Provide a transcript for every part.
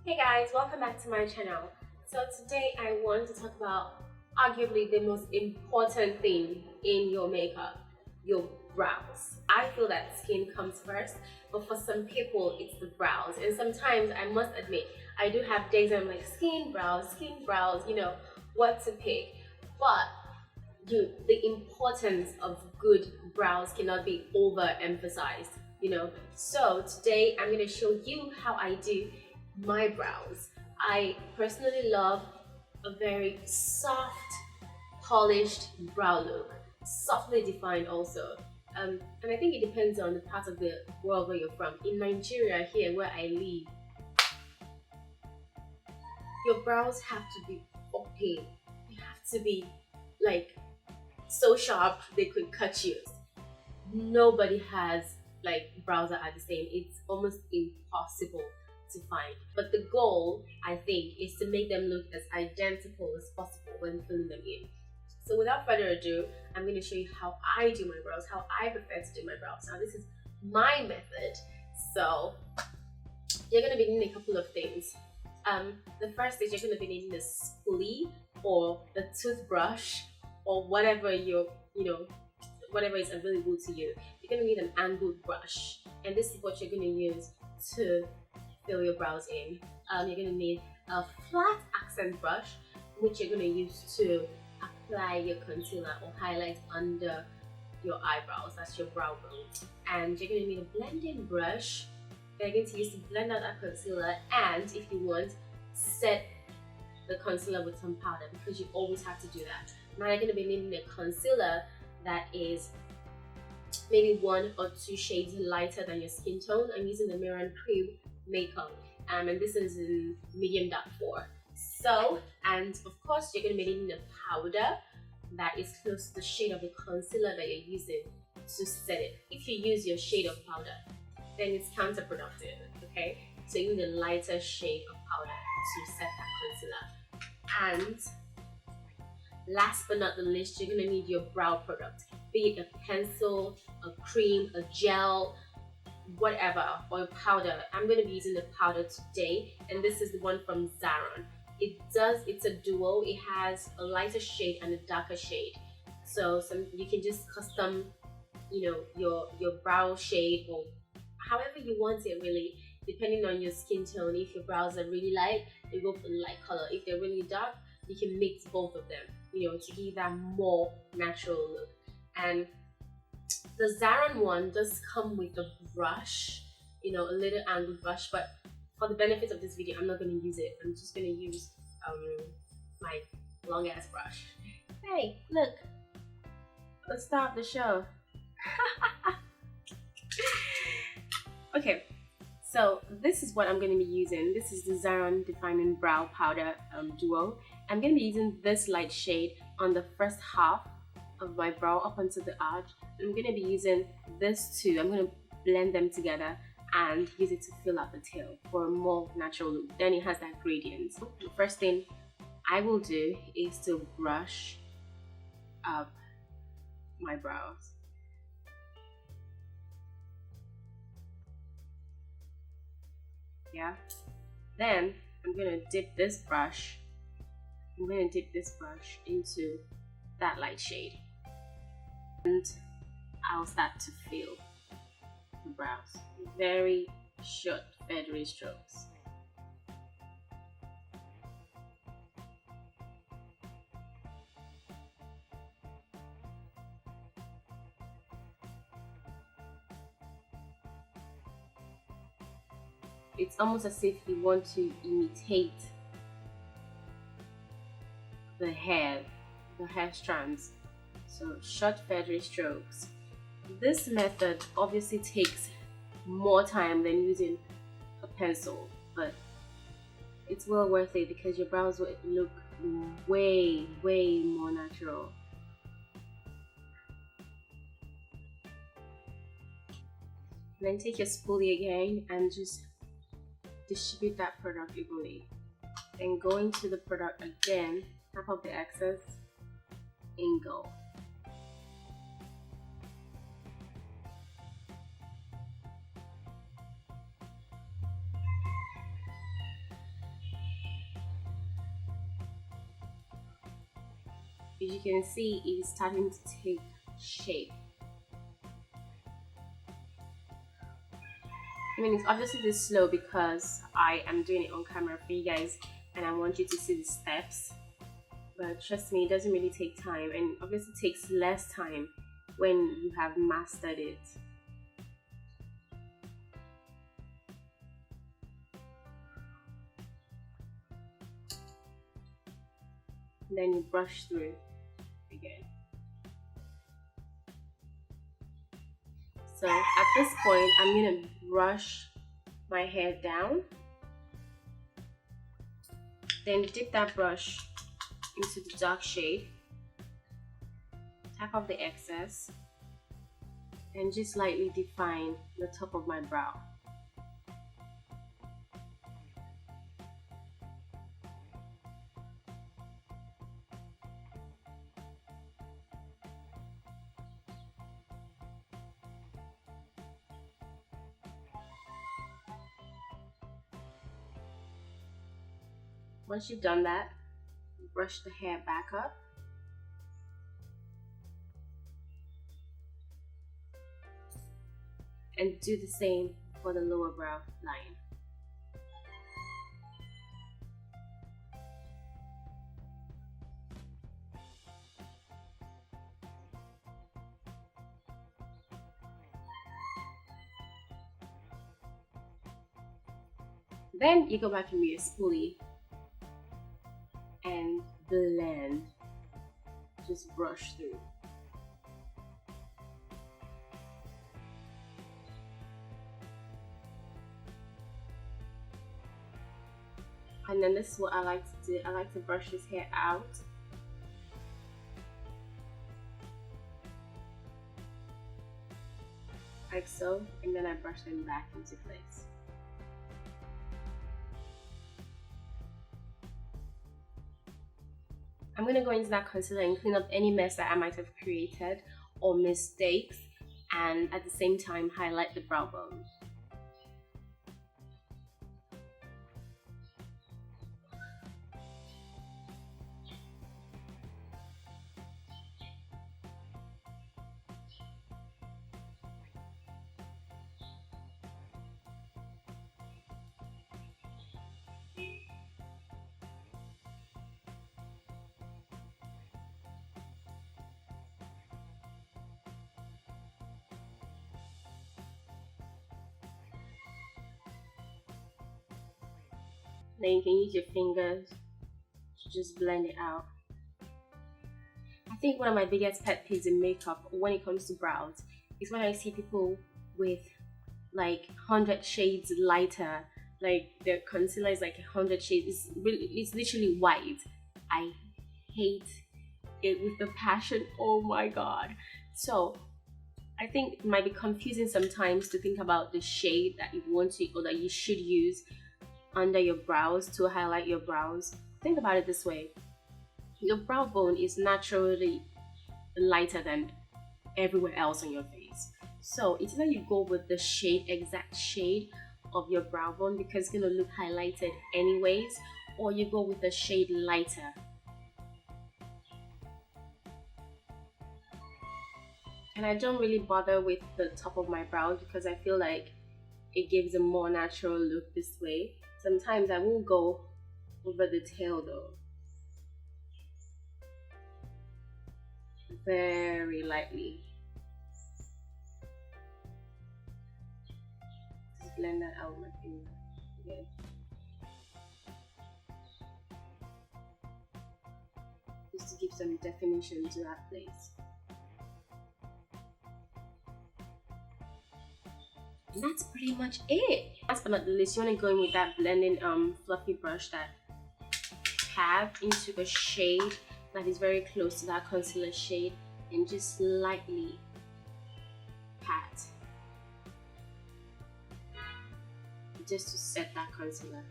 Hey guys, welcome back to my channel. So today I want to talk about arguably the most important thing in your makeup, your brows. I feel that skin comes first, but for some people it's the brows. And sometimes I must admit, I do have days I'm like skin, brows, what to pick. But the importance of good brows cannot be overemphasized, So today I'm going to show you how I do my brows. I personally love a very soft, polished brow look, softly defined also. And I think it depends on the part of the world where you're from. In Nigeria, here where I live, your brows have to be opaque. They have to be like so sharp they could cut you. Nobody has like brows that are the same. It's almost impossible to find. But the goal, I think, is to make them look as identical as possible when filling them in. So without further ado, I'm going to show you how I do my brows, how I prefer to do my brows. Now this is my method. So you're going to be needing a couple of things. The first is you're going to be needing a spoolie or a toothbrush or whatever whatever is available to you. You're going to need an angled brush, and this is what you're going to use to fill your brows in. You're going to need a flat accent brush, which you're going to use to apply your concealer or highlight under your eyebrows. That's your brow bone. And you're going to need a blending brush that you're going to use to blend out that concealer, and if you want, set the concealer with some powder, because you always have to do that. Now you're going to be needing a concealer that is maybe 1 or 2 shades lighter than your skin tone. I'm using the Mehron Cream makeup, and this is in medium dark 4. So, and of course you're going to be needing a powder that is close to the shade of the concealer that you're using to set it. If you use your shade of powder, then it's counterproductive, okay? So you need a lighter shade of powder to set that concealer. And last but not the least, you're going to need your brow product, be it a pencil, a cream, a gel, whatever, or a powder. I'm going to be using the powder today, and this is the one from Zaron. It's a duo. It has a lighter shade and a darker shade. So you can just custom, your brow shade or however you want it, really, depending on your skin tone. If your brows are really light, you go for the light color. If they're really dark, you can mix both of them, to give that more natural look. And the Zaron one does come with a brush, a little angled brush, but for the benefit of this video, I'm not going to use it. I'm just going to use my long ass brush. Hey, look, let's start the show. Okay, so this is what I'm going to be using. This is the Zaron Defining Brow Powder Duo. I'm going to be using this light shade on the first half of my brow up onto the arch. I'm going to be using this too. I'm going to blend them together and use it to fill out the tail for a more natural look. Then it has that gradient. The first thing I will do is to brush up my brows. Yeah. Then I'm going to dip this brush into that light shade, and I'll start to fill the brows. Very short, feathery strokes. It's almost as if you want to imitate the hair strands. So short, feathery strokes. This method obviously takes more time than using a pencil, but it's well worth it because your brows will look way more natural. Then take your spoolie again and just distribute that product evenly. Then go into the product again, tap up the excess, and go. as you can see, it is starting to take shape. I mean, it's obviously this slow because I am doing it on camera for you guys and I want you to see the steps. But trust me, it doesn't really take time, and obviously it takes less time when you have mastered it. Then you brush through again. So at this point, I'm gonna brush my hair down, then dip that brush into the dark shade, tap off the excess, and just lightly define the top of my brow. Once you've done that, brush the hair back up. And do the same for the lower brow line. Then you go back and use a spoolie and blend, just brush through. And then this is what I like to do. I like to brush this hair out. Like so, and then I brush them back into place. I'm going to go into that concealer and clean up any mess that I might have created or mistakes, and at the same time highlight the brow bone. Then you can use your fingers to just blend it out. I think one of my biggest pet peeves in makeup when it comes to brows is when I see people with like 100 shades lighter, like their concealer is like 100 shades. It's literally white. I hate it with a passion. Oh my god. So I think it might be confusing sometimes to think about the shade that you want to or that you should use under your brows to highlight your brows. Think about it this way: your brow bone is naturally lighter than everywhere else on your face, so it's either you go with the exact shade of your brow bone because it's going to look highlighted anyways, or you go with the shade lighter. And I don't really bother with the top of my brows because I feel like it gives a more natural look this way. Sometimes I will go over the tail though, very lightly. Just blend that out with my finger again. Just to give some definition to that place. And that's pretty much it. Last but not least, you want to go in with that blending fluffy brush that you have into a shade that is very close to that concealer shade, and just lightly pat just to set that concealer.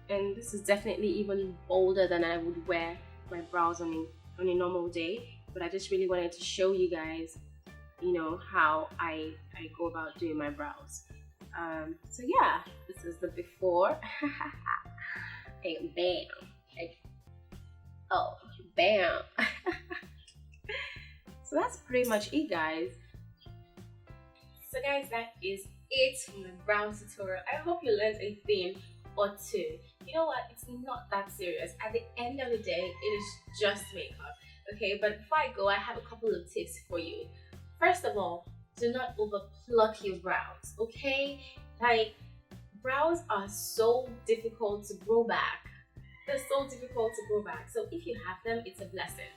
And this is definitely even bolder than I would wear my brows on a normal day, but I just really wanted to show you guys, you know, how I go about doing my brows. So yeah, this is the before. And bam, like, oh bam. So that's pretty much it, guys. So guys, that is it for my brow tutorial. I hope you learned a thing or two. You know what, it's not that serious. At the end of the day, it is just makeup, okay? But before I go, I have a couple of tips for you. First of all, do not over pluck your brows, okay? Like, brows are so difficult to grow back. They're so difficult to grow back. So if you have them, it's a blessing.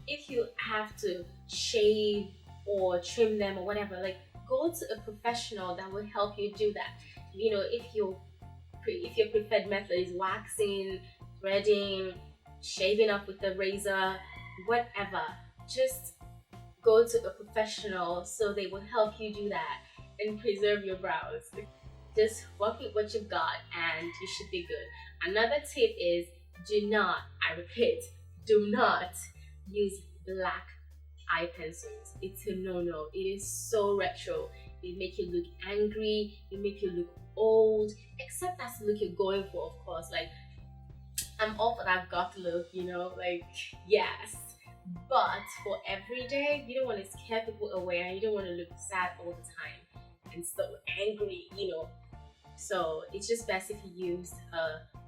If you have to shave or trim them or whatever, like, go to a professional that will help you do that. You know, if your preferred method is waxing, threading, shaving up with the razor, whatever, just go to a professional so they will help you do that and preserve your brows. Just work with what you've got and you should be good. Another tip is, do not, I repeat, do not use black eye pencils. It's a no-no. It is so retro. It make you look angry, it make you look old, except that's the look you're going for, of course. Like, I'm all for that goth look, you know, like, yes. But for everyday, you don't want to scare people away and you don't want to look sad all the time and so angry, you know. So it's just best if you use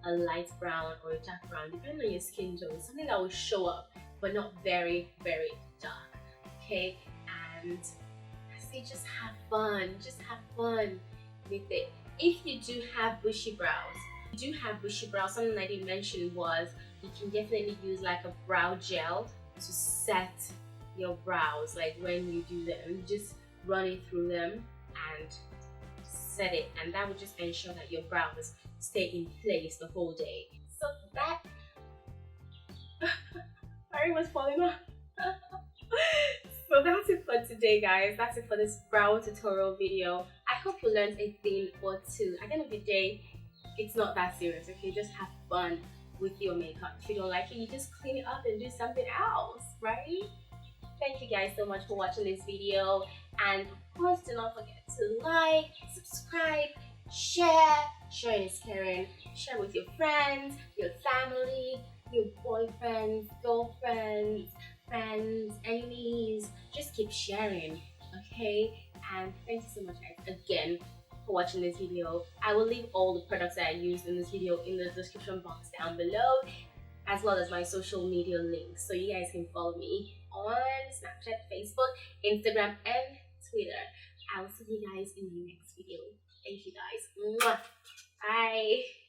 a light brown or a dark brown, depending on your skin tone, something that will show up but not very, very dark, okay? And I say just have fun with it. If you do have bushy brows, something I didn't mention was you can definitely use like a brow gel to set your brows. Like when you do them, you just run it through them and set it, and that will just ensure that your brows stay in place the whole day. So that sorry, was falling off. So that's it for today, guys. That's it for this brow tutorial video. I hope you learned a thing or two. At the end of the day, it's not that serious, okay? Just have fun with your makeup. If you don't like it, you just clean it up and do something else, right? Thank you guys so much for watching this video, and of course, do not forget to like, subscribe, share. Sharing is caring. Share with your friends, your family, your boyfriends, girlfriends, friends, enemies. Just keep sharing, okay? And thank you so much, guys, again for watching this video. I will leave all the products that I used in this video in the description box down below, as well as my social media links, so you guys can follow me on Snapchat, Facebook, Instagram, and Twitter. I will see you guys in the next video. Thank you guys. Mwah. Bye.